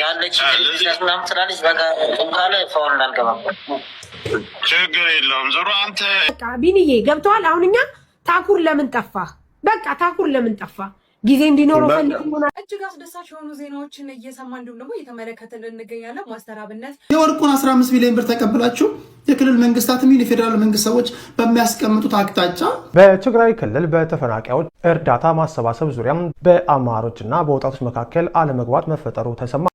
ያለች ለምናም ትላለች። በቃ ካለ ፋውል እንዳልገባ ችግር የለውም። ዞሮ አንተ ቢንዬ ገብተዋል። አሁን እኛ ታኩር ለምን ጠፋ? በቃ ታኩር ለምን ጠፋ? ጊዜ እንዲኖረው ፈልጉና እጅግ አስደሳች የሆኑ ዜናዎችን እየሰማ እንዲሁም ደግሞ እየተመለከትን እንገኛለን። ማስተር አብነት የወርቁን 15 ሚሊዮን ብር ተቀብላችሁ የክልል መንግስታትም የፌዴራል መንግስት ሰዎች በሚያስቀምጡት አቅጣጫ በትግራይ ክልል በተፈናቃዮች እርዳታ ማሰባሰብ ዙሪያም በአማሮችና በወጣቶች መካከል አለመግባባት መፈጠሩ ተሰማ።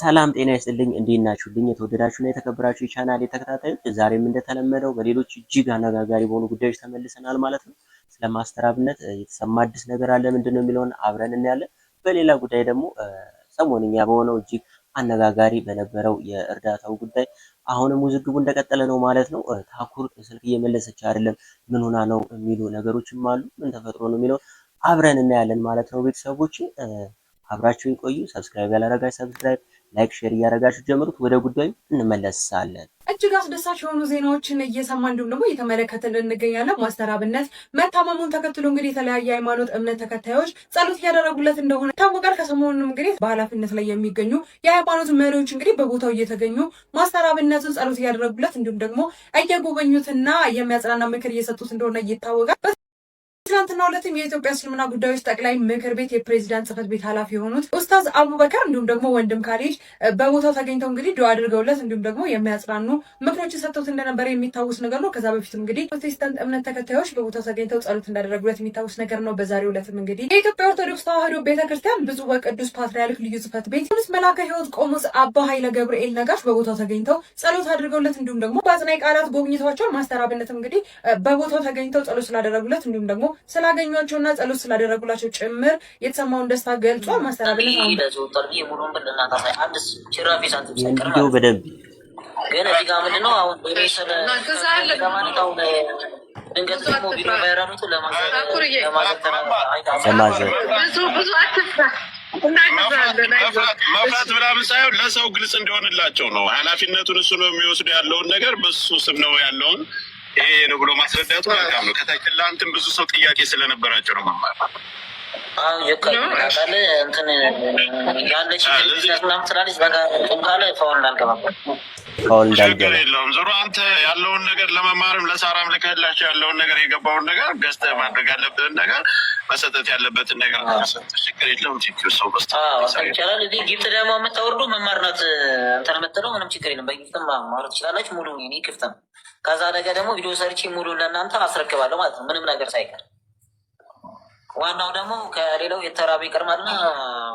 ሰላም ጤና ይስጥልኝ። እንዴት ናችሁልኝ? የተወደዳችሁና የተከበራችሁ የቻናሌ ተከታታዮች ዛሬም እንደተለመደው በሌሎች እጅግ አነጋጋሪ በሆኑ ጉዳዮች ተመልሰናል ማለት ነው። ስለ ማስተር አብነት የተሰማ አዲስ ነገር አለ ምንድነው የሚለውን አብረን እናያለን። በሌላ ጉዳይ ደግሞ ሰሞንኛ በሆነው እጅግ አነጋጋሪ በነበረው የእርዳታው ጉዳይ አሁንም ውዝግቡ እንደቀጠለ ነው ማለት ነው። ታኩር ስልክ እየመለሰች አይደለም፣ ምን ሆና ነው የሚሉ ነገሮችም አሉ። ምን ተፈጥሮ ነው የሚለው አብረን እናያለን ማለት ነው። ቤተሰቦች አብራችሁን ቆዩ። ሰብስክራይብ ያላረጋችሁ ሰብስክራይብ፣ ላይክ፣ ሼር እያረጋችሁ ጀምሩት። ወደ ጉዳዩ እንመለሳለን። እጅግ አስደሳች የሆኑ ዜናዎችን እየሰማ እንዲሁም ደግሞ እየተመለከትን እንገኛለን። ማስተር አብነት መታመሙን ተከትሎ እንግዲህ የተለያየ ሃይማኖት እምነት ተከታዮች ጸሎት እያደረጉለት እንደሆነ ይታወቃል። ከሰሞኑንም እንግዲህ በኃላፊነት ላይ የሚገኙ የሃይማኖት መሪዎች እንግዲህ በቦታው እየተገኙ ማስተር አብነትን ጸሎት እያደረጉለት እንዲሁም ደግሞ እየጎበኙትና የሚያጽናና ምክር እየሰጡት እንደሆነ ይታወቃል። ትናንትና ዕለትም የኢትዮጵያ እስልምና ጉዳዮች ጠቅላይ ምክር ቤት የፕሬዝዳንት ጽህፈት ቤት ኃላፊ የሆኑት ኡስታዝ አቡበከር እንዲሁም ደግሞ ወንድም ካሊድ በቦታው ተገኝተው እንግዲህ ዱዓ አድርገውለት እንዲሁም ደግሞ የሚያጽናኑ ምክሮችን ሰጥተውት እንደነበረ የሚታወስ ነገር ነው። ከዛ በፊትም እንግዲህ ፕሮቴስታንት እምነት ተከታዮች በቦታው ተገኝተው ጸሎት እንዳደረጉለት የሚታወስ ነገር ነው። በዛሬው ዕለትም እንግዲህ የኢትዮጵያ ኦርቶዶክስ ተዋሕዶ ቤተክርስቲያን ብፁዕ ወቅዱስ ፓትርያርክ ልዩ ጽህፈት ቤት መላከ ሕይወት ቆሞስ አባ ኃይለ ገብርኤል ነጋሽ በቦታው ተገኝተው ጸሎት አድርገውለት እንዲሁም ደግሞ በአጽናኝ ቃላት ጎብኝተዋቸዋል። ማስተር አብነትም እንግዲህ በቦታው ተገኝተው ጸሎት ስላደረጉለት እንዲሁም ደግሞ ስላገኟቸውና ጸሎት ስላደረጉላቸው ጭምር የተሰማውን ደስታ ገልጿል። ማስተር አብነት ቪዲዮ በደንብ ግን እዚህ ጋር ምንድነው አሁን በሬሰለ ለማንታው ድንገት ደግሞ ቪዲዮ ቫይራሉት ለማዘር ብዙ አትፍራ መፍራት ምናምን ሳይሆን ለሰው ግልጽ እንዲሆንላቸው ነው። ኃላፊነቱን እሱ ነው የሚወስዱ ያለውን ነገር በሱ ስም ነው ያለውን ይሄ ነው ብሎ ማስረዳቱ መልካም ነው። ከታች ለአንተም ብዙ ሰው ጥያቄ ስለነበራቸው ነው መማር ይካለ እንትን ያለች ለምናም ትላለች። በቃ ካለ ፋውል እንዳልገባ ችግር የለውም። ዞሮ አንተ ያለውን ነገር ለመማርም ለሳራም ልከህላቸው ያለውን ነገር የገባውን ነገር ገዝተህ ማድረግ ያለብህን ነገር መሰጠት ያለበትን ነገር ችግር የለውም። ሰው ይቻላል። እዚህ ጊፍት ደግሞ የምታወርዱ መማር ናት እንትን የምትለው ምንም ችግር የለም። በጊፍትም ማውረድ ትችላለች። ሙሉ ክፍት ነው። ከዛ ነገ ደግሞ ቪዲዮ ሰርቼ ሙሉ ለእናንተ አስረክባለሁ ማለት ነው፣ ምንም ነገር ሳይቀር። ዋናው ደግሞ ከሌላው የተራበ ይቀርማልና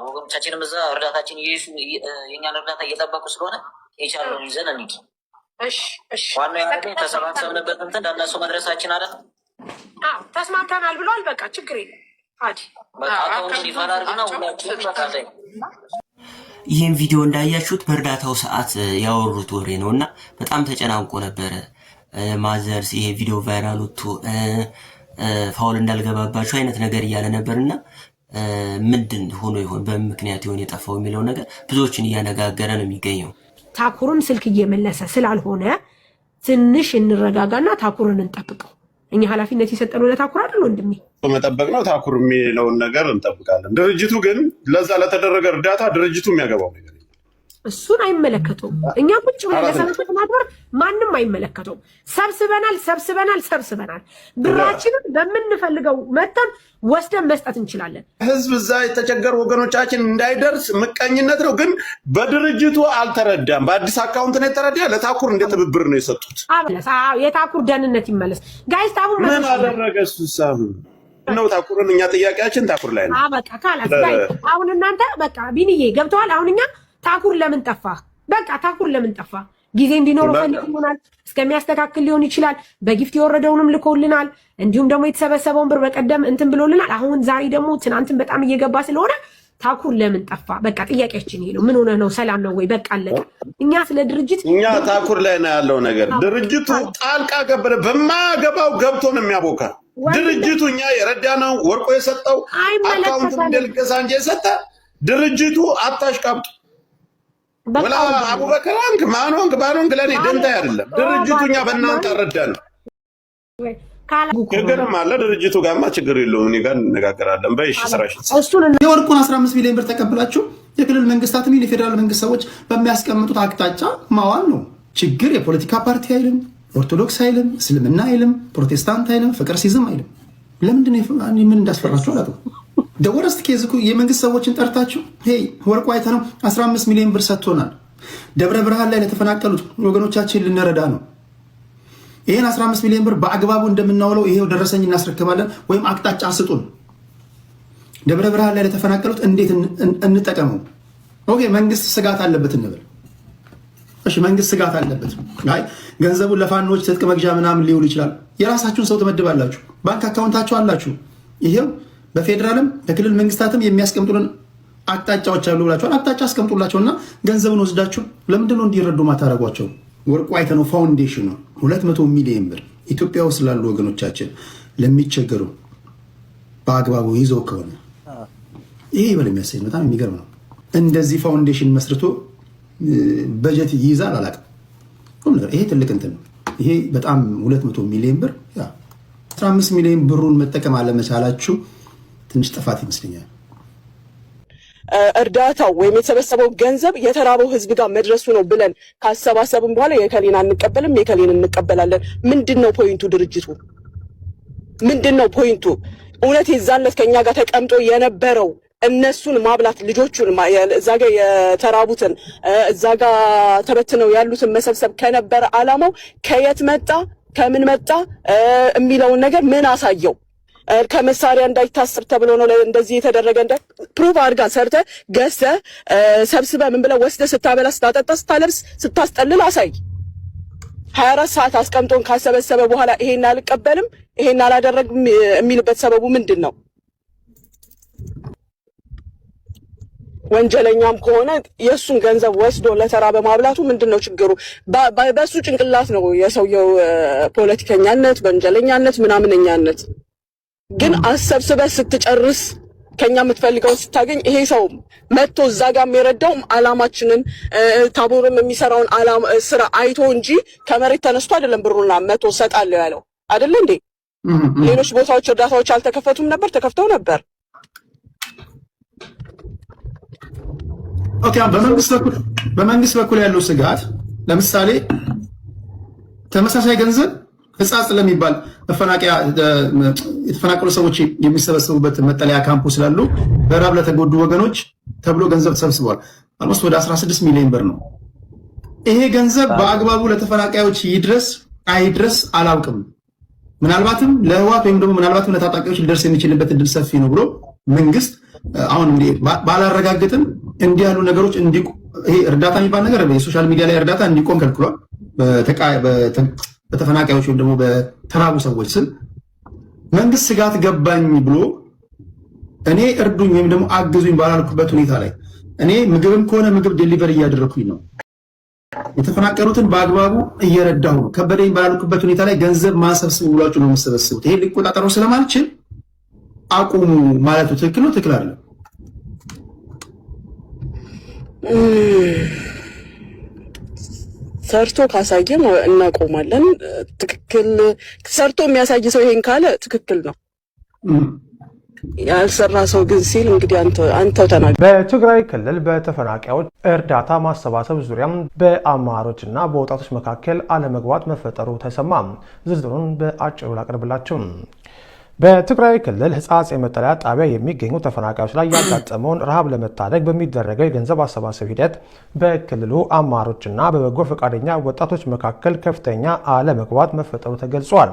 ወገኖቻችንም እዛ እርዳታችን የእኛን እርዳታ እየጠበቁ ስለሆነ የቻለውን ይዘን እንሂድ። ዋናው ያለ ተሰባሰብንበት እንትን እንዳነሱ መድረሳችን አለ። ተስማምተናል ብለዋል። በቃ ችግር የለም። አካውንቱን ይፋ ላድርግና ሁላችሁም በቃ ይህን ቪዲዮ እንዳያችሁት በእርዳታው ሰዓት ያወሩት ወሬ ነው እና በጣም ተጨናንቆ ነበረ። ማዘርስ ይሄ ቪዲዮ ቫይራል ወጥቶ ፋውል እንዳልገባባቸው አይነት ነገር እያለ ነበር እና ምንድን ሆኖ ይሆን በምን ምክንያት ይሆን የጠፋው የሚለው ነገር ብዙዎችን እያነጋገረ ነው የሚገኘው። ታኩርን ስልክ እየመለሰ ስላልሆነ ትንሽ እንረጋጋና ታኩርን እንጠብቀው። እኛ ኃላፊነት የሰጠነው ለታኩር አይደል ወንድሜ? መጠበቅ ነው። ታኩር የሚለውን ነገር እንጠብቃለን። ድርጅቱ ግን ለዛ ለተደረገ እርዳታ ድርጅቱ የሚያገባው ነገር እሱን አይመለከተውም። እኛ ቁጭ ብለን ለሰንበት ማድበር ማንም አይመለከተውም። ሰብስበናል። ብራችንን በምንፈልገው መጠን ወስደን መስጠት እንችላለን። ህዝብ እዛ የተቸገሩ ወገኖቻችን እንዳይደርስ ምቀኝነት ነው። ግን በድርጅቱ አልተረዳም። በአዲስ አካውንት ነው የተረዳ። ለታኩር እንደ ትብብር ነው የሰጡት። የታኩር ደህንነት ይመለስ ጋይስ። ታቡ ምን አደረገ እሱ ሳሁ ነው ታኩርን። እኛ ጥያቄያችን ታኩር ላይ ነው። በቃ ካላስ አሁን እናንተ በቃ ቢንዬ ገብተዋል። አሁን እኛ ታኩር ለምን ጠፋ? በቃ ታኩር ለምን ጠፋ? ጊዜ እንዲኖረው ፈልግ ይሆናል። እስከሚያስተካክል ሊሆን ይችላል። በጊፍት የወረደውንም ልኮልናል። እንዲሁም ደግሞ የተሰበሰበውን ብር በቀደም እንትን ብሎልናል። አሁን ዛሬ ደግሞ ትናንትን በጣም እየገባ ስለሆነ ታኩር ለምን ጠፋ? በቃ ጥያቄያችን ይሄ ነው። ምን ሆነ ነው? ሰላም ነው ወይ? በቃ አለቀ። እኛ ስለ ድርጅት እኛ ታኩር ላይ ነው ያለው ነገር። ድርጅቱ ጣልቃ ገበረ በማገባው ገብቶ ነው የሚያቦካ። ድርጅቱ እኛ የረዳነው ወርቆ የሰጠው አካውንት እንደልቀሳ እንጂ የሰጠ ድርጅቱ አታሽቃብጡ። ወላ አቡበከር አንክ ማኖንክ ለኔ ደንታ አይደለም። ድርጅቱኛ በእናንተ አረዳን። ችግርም አለ ድርጅቱ ጋርማ ችግር የለውም። እኔ ጋር እንነጋገራለን። በይሽ ስራሽ የወርቁን 15 ሚሊዮን ብር ተቀብላችሁ የክልል መንግስታትም የፌዴራል መንግስት ሰዎች በሚያስቀምጡት አቅጣጫ ማዋል ነው። ችግር የፖለቲካ ፓርቲ አይልም፣ ኦርቶዶክስ አይልም፣ እስልምና አይልም፣ ፕሮቴስታንት አይልም፣ ፍቅር ሲዝም አይልም። ለምንድን ምን እንዳስፈራችሁ አላውቅም። ደወረስት ኬዝ እኮ የመንግስት ሰዎችን ጠርታችሁ ሄይ ወርቁ አይተነው 15 ሚሊዮን ብር ሰጥቶናል፣ ደብረ ብርሃን ላይ ለተፈናቀሉት ወገኖቻችን ልንረዳ ነው። ይሄን 15 ሚሊዮን ብር በአግባቡ እንደምናውለው ይሄው ደረሰኝ እናስረክባለን፣ ወይም አቅጣጫ ስጡን። ደብረ ብርሃን ላይ ለተፈናቀሉት እንዴት እንጠቀመው? ኦኬ መንግስት ስጋት አለበት እንበል። እሺ መንግስት ስጋት አለበት። አይ ገንዘቡን ለፋኖች ትጥቅ መግዣ ምናምን ሊውል ይችላል። የራሳችሁን ሰው ትመድባላችሁ፣ ባንክ አካውንታችሁ አላችሁ። ይሄው በፌዴራልም በክልል መንግስታትም የሚያስቀምጡልን አቅጣጫዎች አሉ ብላችኋል። አቅጣጫ አስቀምጡላቸውና ገንዘቡን ወስዳችሁ ለምንድን ነው እንዲረዱ ማታረጓቸው? ወርቁ አይተነው ፋውንዴሽን ነው 200 ሚሊዮን ብር ኢትዮጵያ ውስጥ ላሉ ወገኖቻችን ለሚቸገሩ በአግባቡ ይዘው ከሆነ ይሄ ይበል የሚያሰኝ በጣም የሚገርም ነው። እንደዚህ ፋውንዴሽን መስርቶ በጀት ይይዛል አላውቅም። ይሄ ትልቅ እንትን ነው። ይሄ በጣም 200 ሚሊዮን ብር 15 ሚሊዮን ብሩን መጠቀም አለመቻላችሁ ትንሽ ጥፋት ይመስለኛል። እርዳታው ወይም የተሰበሰበው ገንዘብ የተራበው ህዝብ ጋር መድረሱ ነው ብለን ካሰባሰብን በኋላ የከሌን አንቀበልም የከሌን እንቀበላለን። ምንድነው ፖይንቱ? ድርጅቱ ምንድነው ፖይንቱ? እውነት የዛለት ከኛ ጋር ተቀምጦ የነበረው እነሱን ማብላት ልጆቹን እዛ ጋር የተራቡትን እዛ ጋር ተበትነው ያሉትን መሰብሰብ ከነበረ አላማው ከየት መጣ ከምን መጣ የሚለውን ነገር ምን አሳየው? ከመሳሪያ እንዳይታሰብ ተብሎ ነው እንደዚህ የተደረገ። እንደ ፕሩቭ አድርጋ ሰርተ ገሰ ሰብስበ ምን ብለ ወስደ ስታበላ ስታጠጣ ስታለብስ ስታስጠልል አሳይ። 24 ሰዓት አስቀምጦን ካሰበሰበ በኋላ ይሄን አልቀበልም ይሄን አላደረግም የሚልበት ሰበቡ ምንድን ነው? ወንጀለኛም ከሆነ የሱን ገንዘብ ወስዶ ለተራበ ማብላቱ ምንድነው ችግሩ? በሱ ጭንቅላት ነው የሰውየው ፖለቲከኛነት፣ ወንጀለኛነት፣ ምናምንኛነት። ግን አሰብስበ ስትጨርስ ከኛ የምትፈልገውን ስታገኝ ይሄ ሰው መጥቶ እዛ ጋር የሚረዳው አላማችንን ታቦርም የሚሰራውን ስራ አይቶ እንጂ ከመሬት ተነስቶ አይደለም ብሩና መጥቶ ሰጣለሁ ያለው አይደለ እንዴ? ሌሎች ቦታዎች እርዳታዎች አልተከፈቱም ነበር? ተከፍተው ነበር። ኦኬ በመንግስት በኩል ያለው ስጋት ለምሳሌ ተመሳሳይ ገንዘብ ህጻጽ ለሚባል የተፈናቀሉ ሰዎች የሚሰበሰቡበት መጠለያ ካምፕ ስላሉ በራብ ለተጎዱ ወገኖች ተብሎ ገንዘብ ተሰብስቧል። አልሞስት ወደ 16 ሚሊዮን ብር ነው። ይሄ ገንዘብ በአግባቡ ለተፈናቃዮች ይድረስ አይድረስ አላውቅም። ምናልባትም ለህዋት ወይም ደግሞ ምናልባትም ለታጣቂዎች ሊደርስ የሚችልበት እድል ሰፊ ነው ብሎ መንግስት አሁን እንዴ ባላረጋግጥም እንዲህ ያሉ ነገሮች ይሄ እርዳታ የሚባል ነገር የሶሻል ሚዲያ ላይ እርዳታ እንዲቆም ከልክሏል። በተፈናቃዮች ወይም ደግሞ በተራቡ ሰዎች ስም መንግስት ስጋት ገባኝ ብሎ እኔ እርዱኝ ወይም ደግሞ አግዙኝ ባላልኩበት ሁኔታ ላይ እኔ ምግብም ከሆነ ምግብ ዴሊቨሪ እያደረኩኝ ነው፣ የተፈናቀሉትን በአግባቡ እየረዳሁ ነው፣ ከበደኝ ባላልኩበት ሁኔታ ላይ ገንዘብ ማሰብሰብ ብሏችሁ ነው የምትሰበስቡት። ይሄ ሊቆጣጠረው ስለማልችል አቁሙ ማለቱ ትክክል ነው? ትክክል አይደለም? ሰርቶ ካሳየም እናቆማለን። ትክክል ሰርቶ የሚያሳይ ሰው ይሄን ካለ ትክክል ነው። ያልሰራ ሰው ግን ሲል እንግዲህ አንተው ተናገር። በትግራይ ክልል በተፈናቃዮች እርዳታ ማሰባሰብ ዙሪያም በአመራሮችና በወጣቶች መካከል አለመግባባት መፈጠሩ ተሰማ። ዝርዝሩን በአጭሩ ላቀርብላችሁ። በትግራይ ክልል ህጻጽ የመጠለያ ጣቢያ የሚገኙ ተፈናቃዮች ላይ ያጋጠመውን ረሃብ ለመታደግ በሚደረገው የገንዘብ አሰባሰብ ሂደት በክልሉ አመራሮችና በበጎ ፈቃደኛ ወጣቶች መካከል ከፍተኛ አለመግባባት መፈጠሩ ተገልጿል።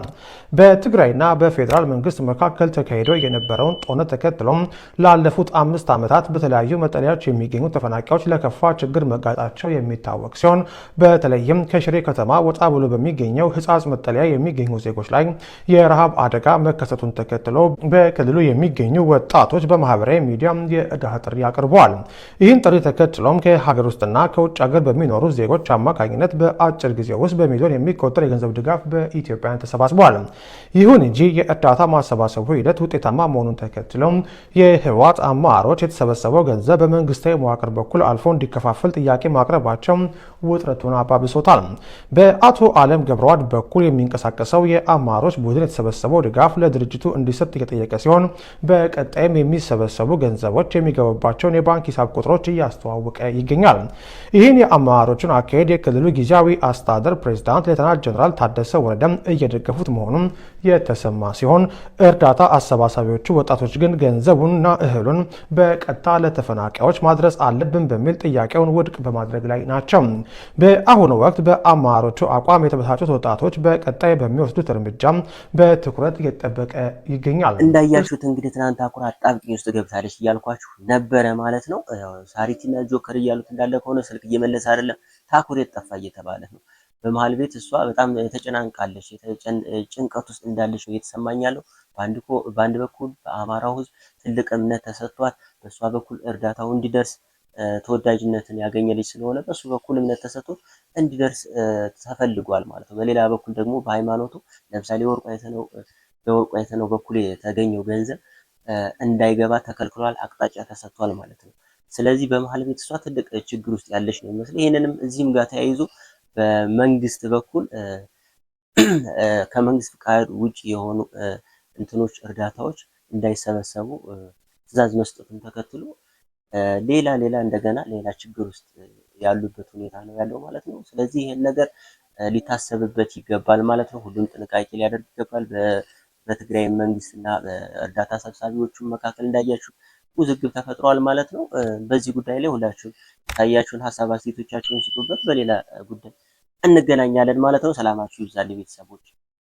በትግራይና በፌዴራል መንግስት መካከል ተካሂዶ የነበረውን ጦርነት ተከትሎም ላለፉት 5 ዓመታት በተለያዩ መጠለያዎች የሚገኙ ተፈናቃዮች ለከፋ ችግር መጋለጣቸው የሚታወቅ ሲሆን በተለይም ከሽሬ ከተማ ወጣ ብሎ በሚገኘው ህጻጽ መጠለያ የሚገኙ ዜጎች ላይ የረሃብ አደጋ መከሰቱን መከሰቱን ተከትሎ በክልሉ የሚገኙ ወጣቶች በማህበራዊ ሚዲያ የእርዳታ ጥሪ አቅርበዋል። ይህን ጥሪ ተከትሎም ከሀገር ውስጥና ከውጭ ሀገር በሚኖሩ ዜጎች አማካኝነት በአጭር ጊዜ ውስጥ በሚሊዮን የሚቆጠር የገንዘብ ድጋፍ በኢትዮጵያውያን ተሰባስበዋል። ይሁን እንጂ የእርዳታ ማሰባሰቡ ሂደት ውጤታማ መሆኑን ተከትሎም የህወሓት አመራሮች የተሰበሰበው ገንዘብ በመንግስታዊ መዋቅር በኩል አልፎ እንዲከፋፈል ጥያቄ ማቅረባቸው ውጥረቱን አባብሶታል። በአቶ አለም ገብረዋድ በኩል የሚንቀሳቀሰው የአመራሮች ቡድን የተሰበሰበው ድጋፍ ለድርጅቱ እንዲሰጥ እየጠየቀ ሲሆን በቀጣይም የሚሰበሰቡ ገንዘቦች የሚገቡባቸውን የባንክ ሂሳብ ቁጥሮች እያስተዋወቀ ይገኛል። ይህን የአመራሮቹን አካሄድ የክልሉ ጊዜያዊ አስተዳደር ፕሬዝዳንት ሌተናል ጀነራል ታደሰ ወረደም እየደገፉት መሆኑን የተሰማ ሲሆን እርዳታ አሰባሳቢዎቹ ወጣቶች ግን ገንዘቡንና እህሉን በቀጥታ ለተፈናቃዮች ማድረስ አለብን በሚል ጥያቄውን ውድቅ በማድረግ ላይ ናቸው። በአሁኑ ወቅት በአመራሮቹ አቋም የተበሳጩት ወጣቶች በቀጣይ በሚወስዱት እርምጃ በትኩረት እየተጠበቀ ይገኛል። እንዳያችሁት እንግዲህ ትናንት አኩራ አጣብቂኝ ውስጥ ገብታለች እያልኳችሁ ነበረ ማለት ነው። ሳሪቲና ጆከር እያሉት እንዳለ ከሆነ ስልክ እየመለሰ አይደለም፣ ታኩር የጠፋ እየተባለ ነው። በመሀል ቤት እሷ በጣም ተጨናንቃለች፣ ጭንቀት ውስጥ እንዳለች ነው እየተሰማኝ ያለው። በአንድ በኩል በአማራው ሕዝብ ትልቅ እምነት ተሰጥቷት በእሷ በኩል እርዳታው እንዲደርስ ተወዳጅነትን ያገኘልኝ ስለሆነ በሱ በኩል እምነት ተሰጥቶ እንዲደርስ ተፈልጓል ማለት ነው። በሌላ በኩል ደግሞ በሃይማኖቱ ለምሳሌ በወርቁ አይተነው በኩል የተገኘው ገንዘብ እንዳይገባ ተከልክሏል፣ አቅጣጫ ተሰጥቷል ማለት ነው። ስለዚህ በመሀል ቤት እሷ ትልቅ ችግር ውስጥ ያለች ነው የሚመስለው። ይህንንም እዚህም ጋር ተያይዞ በመንግስት በኩል ከመንግስት ፍቃድ ውጭ የሆኑ እንትኖች እርዳታዎች እንዳይሰበሰቡ ትዕዛዝ መስጠቱን ተከትሎ ሌላ እንደገና ሌላ ችግር ውስጥ ያሉበት ሁኔታ ነው ያለው ማለት ነው። ስለዚህ ይሄን ነገር ሊታሰብበት ይገባል ማለት ነው። ሁሉም ጥንቃቄ ሊያደርግ ይገባል። በትግራይ መንግስትና በእርዳታ ሰብሳቢዎቹ መካከል እንዳያችሁ ውዝግብ ተፈጥሯል ማለት ነው። በዚህ ጉዳይ ላይ ሁላችሁም ታያችሁን ሀሳብ አስተያየቶቻችሁን ስጡበት። በሌላ ጉዳይ እንገናኛለን ማለት ነው። ሰላማችሁ ይብዛልኝ ቤተሰቦች።